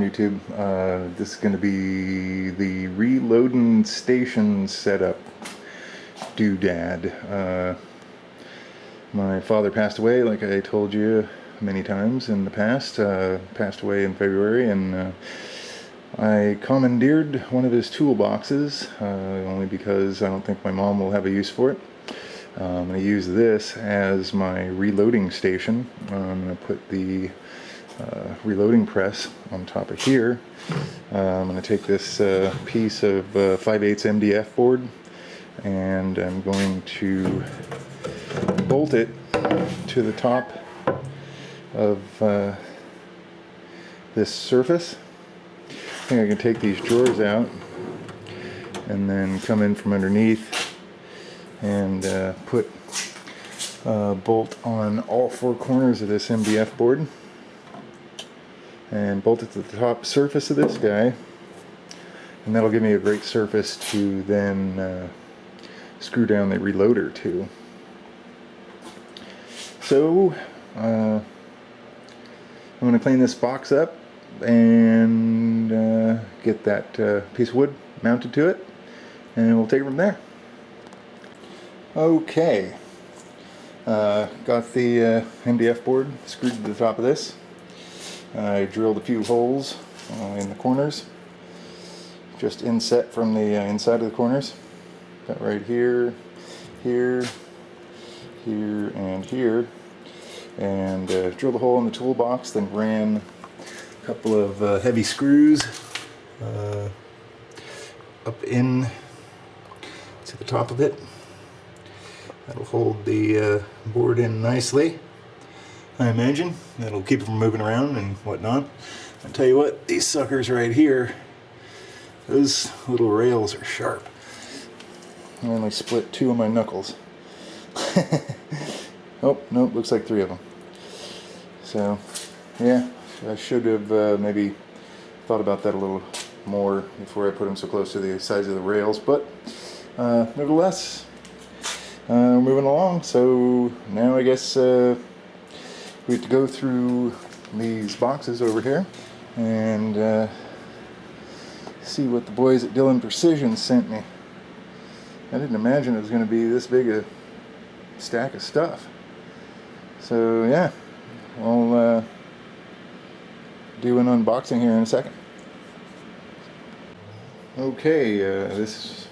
YouTube. This is going to be the reloading station setup doodad. My father passed away, like I told you many times in the past. Passed away in February, and I commandeered one of his toolboxes, only because I don't think my mom will have a use for it. I'm going to use this as my reloading station. I'm going to put the reloading press on top of here. I'm going to take this piece of 5/8 MDF board, and I'm going to bolt it to the top of this surface. I think I can take these drawers out and then come in from underneath and put a bolt on all four corners of this MDF board and bolt it to the top surface of this guy, and that'll give me a great surface to then screw down the reloader to. So I'm going to clean this box up and get that piece of wood mounted to it, and we'll take it from there. Okay, got the MDF board screwed to the top of this. I drilled a few holes in the corners, just inset from the inside of the corners. Got right here, here, here, and here. And drilled a hole in the toolbox, then ran a couple of heavy screws up in to the top of it. That'll hold the board in nicely, I imagine. That'll keep it from moving around and whatnot. I'll tell you what, these suckers right here, those little rails are sharp. I only split 2 of my knuckles. Oh, nope, looks like 3 of them. So, yeah, I should have maybe thought about that a little more before I put them so close to the sides of the rails, but nevertheless, we're moving along. So now I guess we have to go through these boxes over here and see what the boys at Dillon Precision sent me. I didn't imagine it was going to be this big a stack of stuff. So yeah, I'll do an unboxing here in a second. Okay, this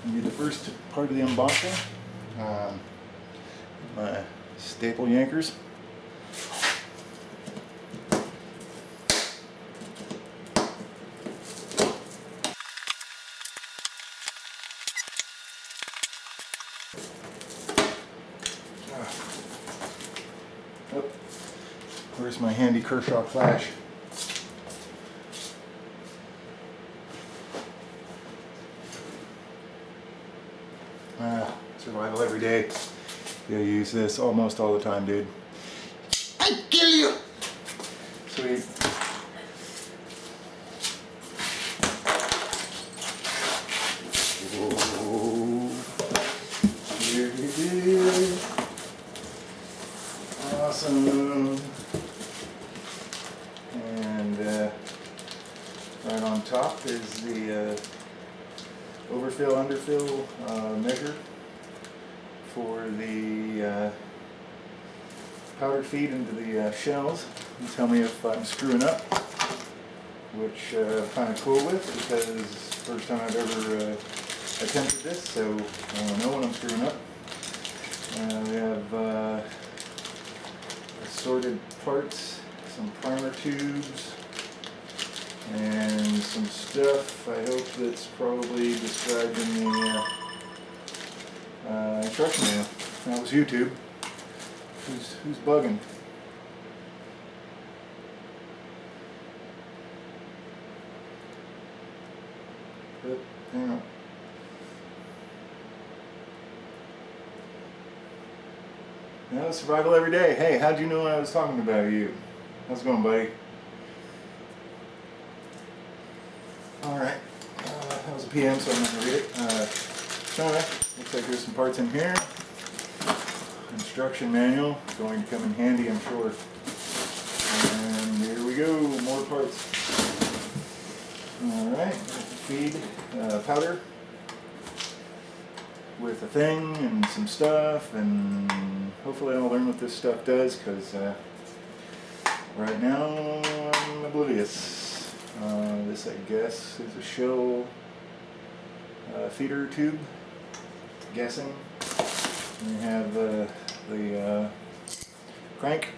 will be the first part of the unboxing. My staple yankers. Oh, where's my handy Kershaw flash? Survival every day. You'll use this almost all the time, dude. I kill you! Sweet. Whoa. Here it is. Awesome. And right on top is the overfill, underfill measure for the powder feed into the shells. And tell me if I'm screwing up, which I'm kind of cool with, because it's the first time I've ever attempted this, so I don't know when I'm screwing up. We have assorted parts, some primer tubes, and some stuff I hope that's probably described in the instruction manual. That was YouTube. Who's bugging? But, hang on. Yeah, survival every day. Hey, how'd you know I was talking about you? How's it going, buddy? Alright. That was a PM, so I'm not going to read it. Anyway, looks like there's some parts in here. Instruction manual, going to come in handy, I'm sure. And here we go, more parts. Alright, feed powder with a thing and some stuff, and hopefully I'll learn what this stuff does, because right now I'm oblivious. This, I guess, is a shell feeder tube, guessing. And you have the crank.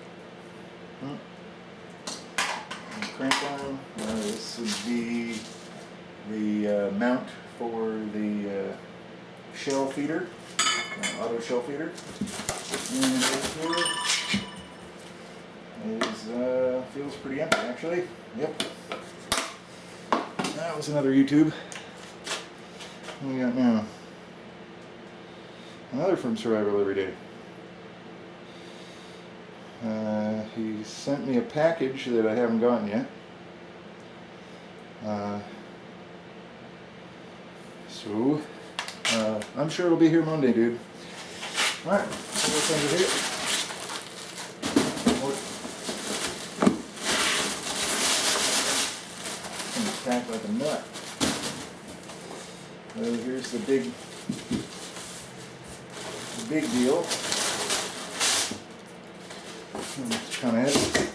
Crank arm. This would be the mount for the shell feeder, auto shell feeder. And right here is feels pretty empty, actually. Yep. That was another YouTube. What do we got now? Another from Survival Every Day. He sent me a package that I haven't gotten yet. So I'm sure it'll be here Monday, dude. Alright, so what's under here? It's packed like a nut. Here's the big deal. It's kind of heavy.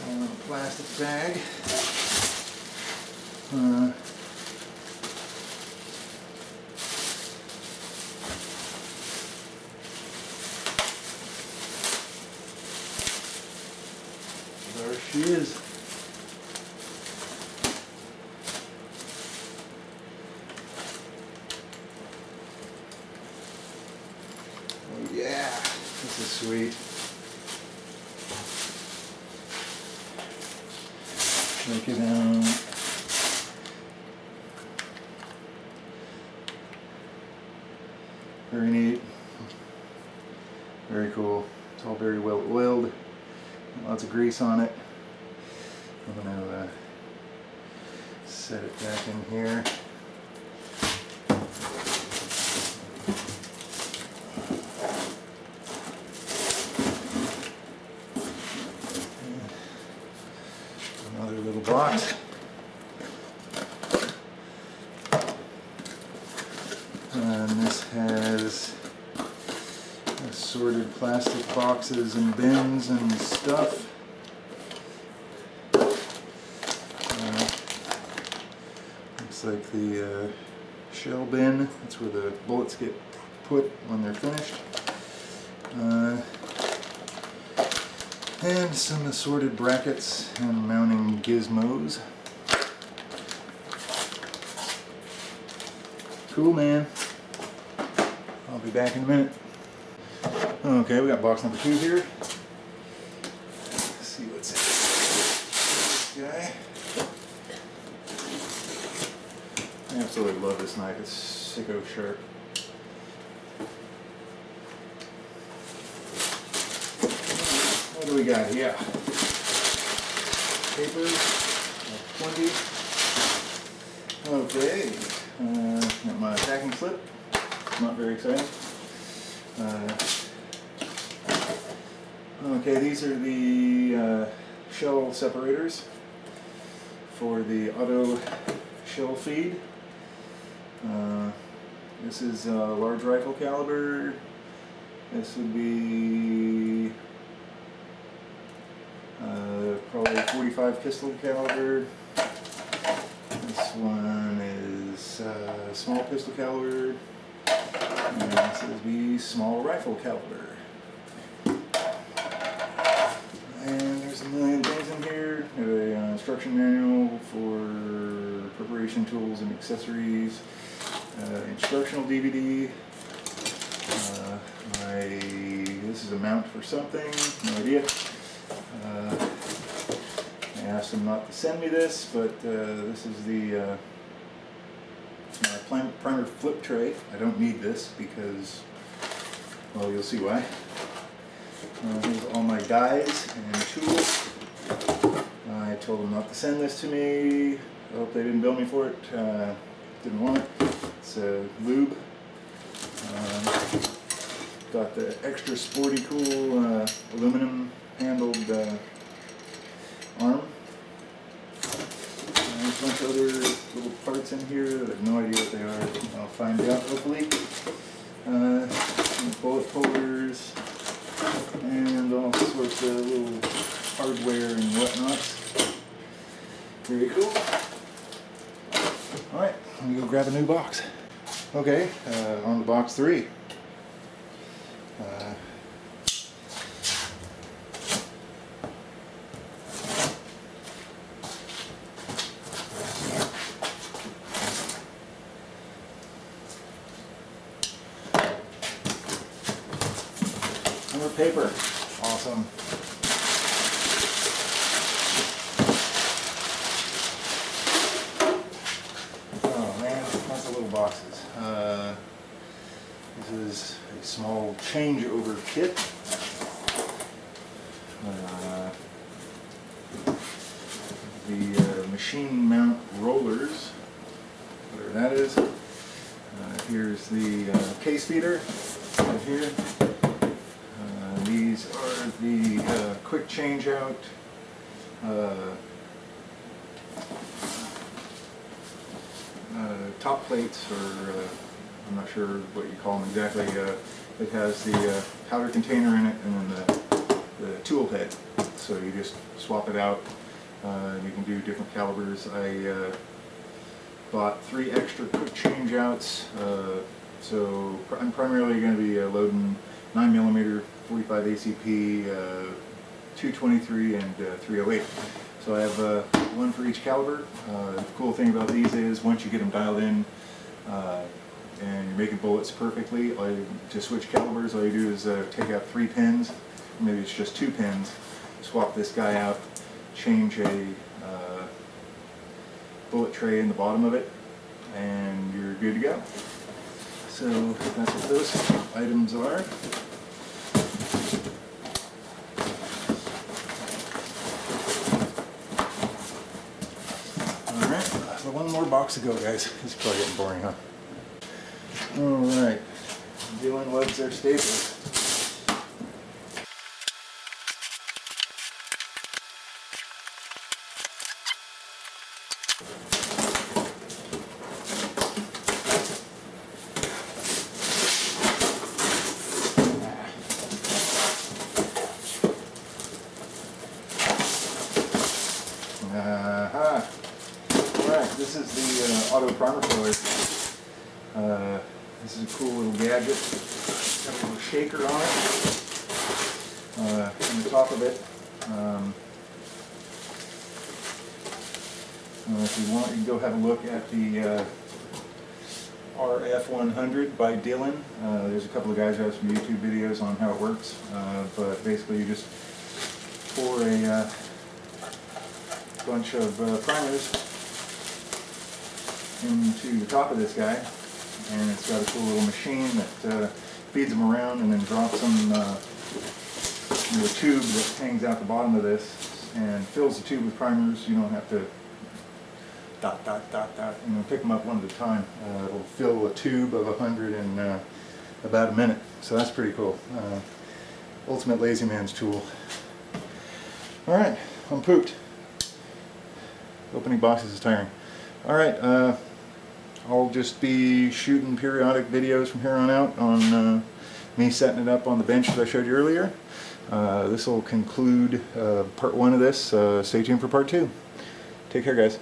All in a plastic bag. There she is. Oh yeah, this is sweet. Break it down. Very neat. Very cool. It's all very well oiled. Lots of grease on it. I'm going to set it back in here. Another little box. And this has assorted plastic boxes and bins and stuff. Looks like the shell bin. That's where the bullets get put when they're finished. And some assorted brackets and mounting gizmos. Cool, man. I'll be back in a minute. Okay, we got box number 2 here. Let's see what's in this guy. I absolutely love this knife. It's sicko sharp. What do we got here? Papers, 20. Okay, got my packing slip. Not very exciting. Okay, these are the shell separators for the auto shell feed. This is a large rifle caliber. This would be probably 45 pistol caliber. This one is small pistol caliber. And this is the small rifle caliber. And there's a million things in here. An instruction manual for preparation tools and accessories. Instructional DVD. This is a mount for something. No idea. I asked him not to send me this, but this is the primer flip tray. I don't need this because, well, you'll see why. Here's all my dies and tools. I told them not to send this to me. I hope they didn't bill me for it. Didn't want it. It's lube. got the extra sporty cool aluminum handled arm. There's a bunch of other little parts in here that I have no idea what they are, but I'll find out hopefully. Bullet holders and all sorts of little hardware and whatnot. Very cool. Alright, let me go grab a new box. Okay, on to box 3. More paper. Awesome. Oh man, lots of little boxes. This is a small changeover kit. The machine mount rollers, whatever that is. Here's the case feeder right here. These are the quick change out top plates, or I'm not sure what you call them exactly. It has the powder container in it and then the tool head. So you just swap it out. You can do different calibers. I bought 3 extra quick change outs. So I'm primarily going to be loading 9mm 45 ACP, 223 and 308. So I have one for each caliber. The cool thing about these is once you get them dialed in and you're making bullets perfectly, to switch calibers, all you do is take out 3 pins, maybe it's just 2 pins, swap this guy out, change a bullet tray in the bottom of it, and you're good to go. So that's what those items are. Alright, so one more box to go, guys. This is probably getting boring, huh? Alright, Dillon loves their staples. Alright, this is the auto primer filler. This is a cool little gadget. It's got a little shaker on it. On the top of it. If you want, you can go have a look at the RF100 by Dillon. There's a couple of guys who have some YouTube videos on how it works. But basically you just pour a bunch of primers into the top of this guy, and it's got a cool little machine that feeds them around and then drops them into a tube that hangs out the bottom of this and fills the tube with primers. You don't have to pick them up one at a time. It'll fill a tube of 100 in about a minute, so that's pretty cool. Ultimate lazy man's tool. Alright, I'm pooped. Opening boxes is tiring. Alright, I'll just be shooting periodic videos from here on out on me setting it up on the bench that I showed you earlier. This will conclude part 1 of this. Stay tuned for part 2. Take care, guys.